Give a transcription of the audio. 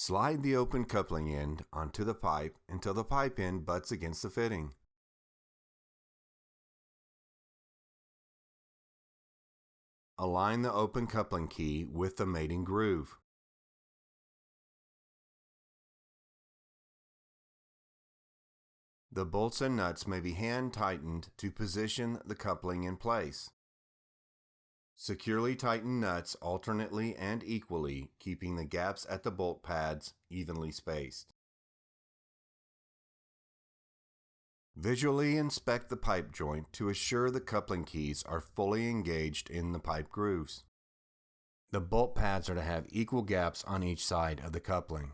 Slide the open coupling end onto the pipe until the pipe end butts against the fitting. Align the open coupling key with the mating groove. The bolts and nuts may be hand tightened to position the coupling in place. Securely tighten nuts alternately and equally, keeping the gaps at the bolt pads evenly spaced. Visually inspect the pipe joint to assure the coupling keys are fully engaged in the pipe grooves. The bolt pads are to have equal gaps on each side of the coupling.